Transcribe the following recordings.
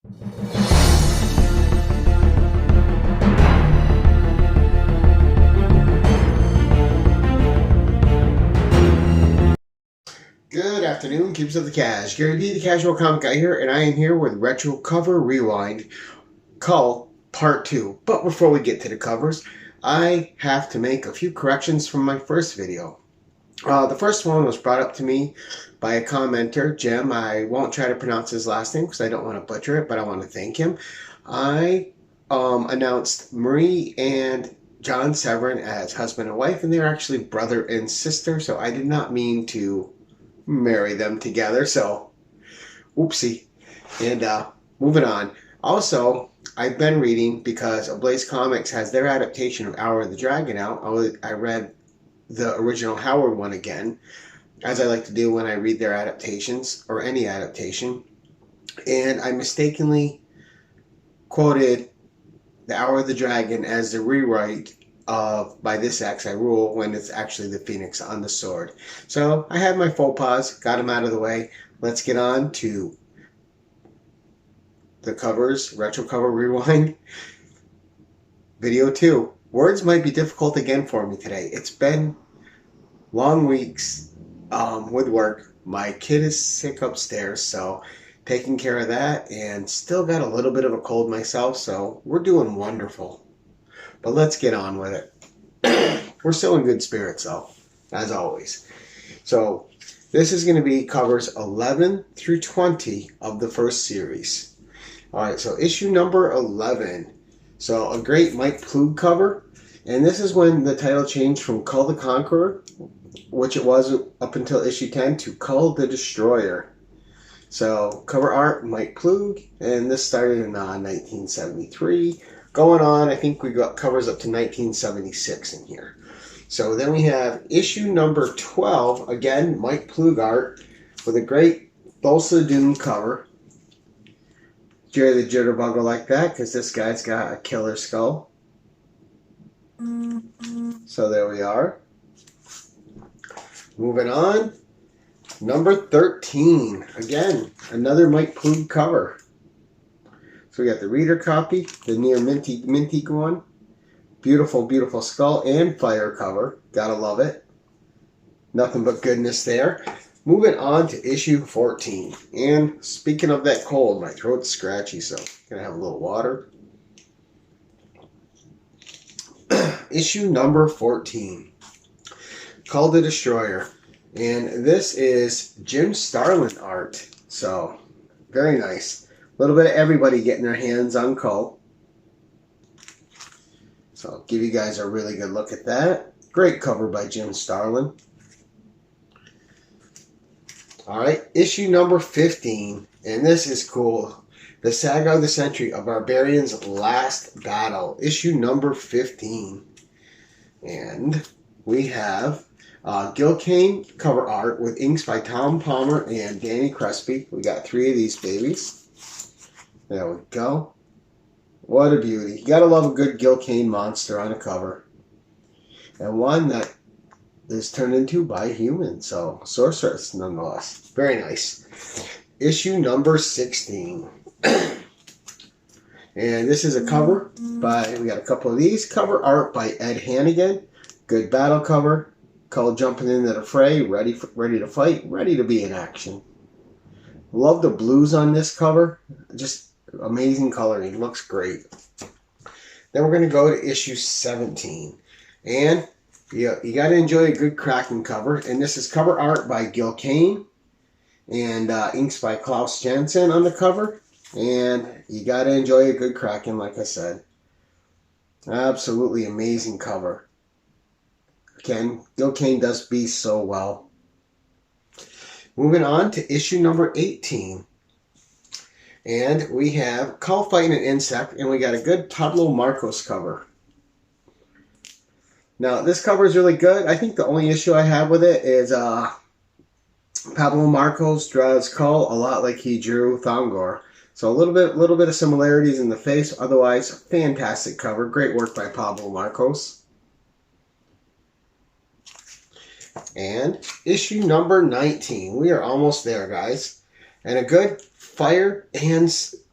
Good afternoon, keepers of the cash. Gary B, the Casual Comic Guy here, and I am here with Retro Cover Rewind, Kull Part 2. But before we get to the covers, I have to make a few corrections from my first video. The first one was brought up to me by a commenter, Jim. I won't try to pronounce his last name because I don't want to butcher it, but I want to thank him. I announced Marie and John Severin as husband and wife, and they're actually brother and sister, so I did not mean to marry them together, so oopsie. And moving on. Also, I've been reading, because Ablaze Comics has their adaptation of Hour of the Dragon out. I read the original Howard one again, as I like to do when I read their adaptations, or any adaptation, and I mistakenly quoted the Hour of the Dragon as the rewrite of By This Axe I Rule, when it's actually the Phoenix on the sword. So I had my faux pas, got them out of the way. Let's get on to the covers, Retro Cover Rewind. Video 2. Words might be difficult again for me today. It's been long weeks with work. My kid is sick upstairs, so taking care of that, and still got a little bit of a cold myself, so we're doing wonderful. But let's get on with it. We're still in good spirits, though, as always. So this is going to be covers 11 through 20 of the first series. All right, so issue number 11. So a great Mike Ploog cover. And this is when the title changed from Kull the Conqueror, which it was up until issue 10, to Kull the Destroyer. So cover art, Mike Ploog, and this started in 1973. Going on, I think we got covers up to 1976 in here. So then we have issue number 12, again, Mike Ploog art, with a great Thulsa Doom cover. Jerry the Jitterbug will like that, because this guy's got a killer skull. So there we are. Moving on. Number 13. Again, another Mike Ploog cover. So we got the reader copy, the near minty one. Beautiful, beautiful skull and fire cover. Gotta love it. Nothing but goodness there. Moving on to issue 14. And speaking of that cold, my throat's scratchy, so I'm gonna have a little water. Issue number 14. Kull the Destroyer. And this is Jim Starlin art. So, very nice. A little bit of everybody getting their hands on Kull. So I'll give you guys a really good look at that. Great cover by Jim Starlin. Alright, issue number 15. And this is cool. The Saga of the Century, A Barbarian's Last Battle. Issue number 15. And we have Gil Kane cover art with inks by Tom Palmer and Danny Crespi. We got 3 of these babies. There we go. What a beauty. You gotta love a good Gil Kane monster on a cover. And one that is turned into by humans. So, sorceress nonetheless. Very nice. Issue number 16. And this is a cover by, we got a couple of these. Cover art by Ed Hannigan. Good battle cover. Kull jumping into the fray, ready to fight, ready to be in action. Love the blues on this cover. Just amazing coloring. Looks great. Then we're going to go to issue 17. And you got to enjoy a good Kraken cover. And this is cover art by Gil Kane. And inks by Klaus Janson on the cover. And you got to enjoy a good Kraken, like I said. Absolutely amazing cover. Again, Gil Kane does beast so well. Moving on to issue number 18. And we have Kull fighting an insect, and we got a good Pablo Marcos cover. Now, this cover is really good. I think the only issue I have with it is Pablo Marcos draws Kull a lot like he drew Thongor. So a little bit of similarities in the face. Otherwise, fantastic cover. Great work by Pablo Marcos. And issue number 19. We are almost there, guys. And a good Fire and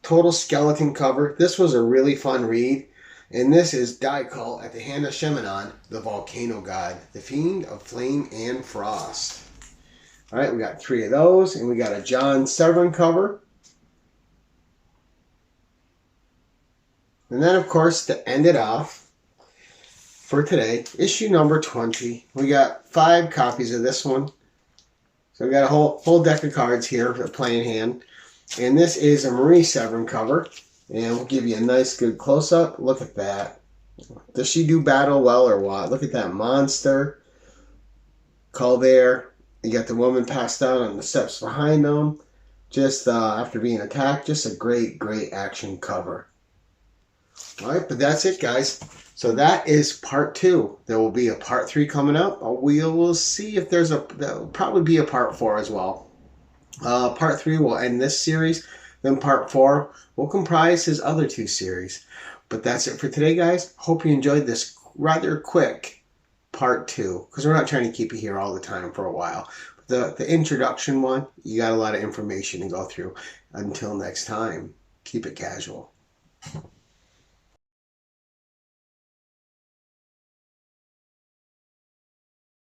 total skeleton cover. This was a really fun read. And this is Kull at the hand of Shemanon, the volcano god, the fiend of flame and frost. All right, we got 3 of those, and we got a John Severn cover. And then, of course, to end it off for today, issue number 20. We got 5 copies of this one. So we got a whole deck of cards here for playing hand. And this is a Marie Severn cover. And we'll give you a nice, good close-up. Look at that. Does she do battle well or what? Look at that monster. Kull there. You got the woman passed out on the steps behind them. Just after being attacked. Just a great, great action cover. Alright, but that's it, guys. So that is part 2. There will be a part 3 coming up. We will see if there'll probably be a part 4 as well. Part 3 will end this series. Then part 4 will comprise his other 2 series. But that's it for today, guys. Hope you enjoyed this rather quick part 2. Because we're not trying to keep you here all the time for a while. But the introduction one, you got a lot of information to go through. Until next time, keep it casual.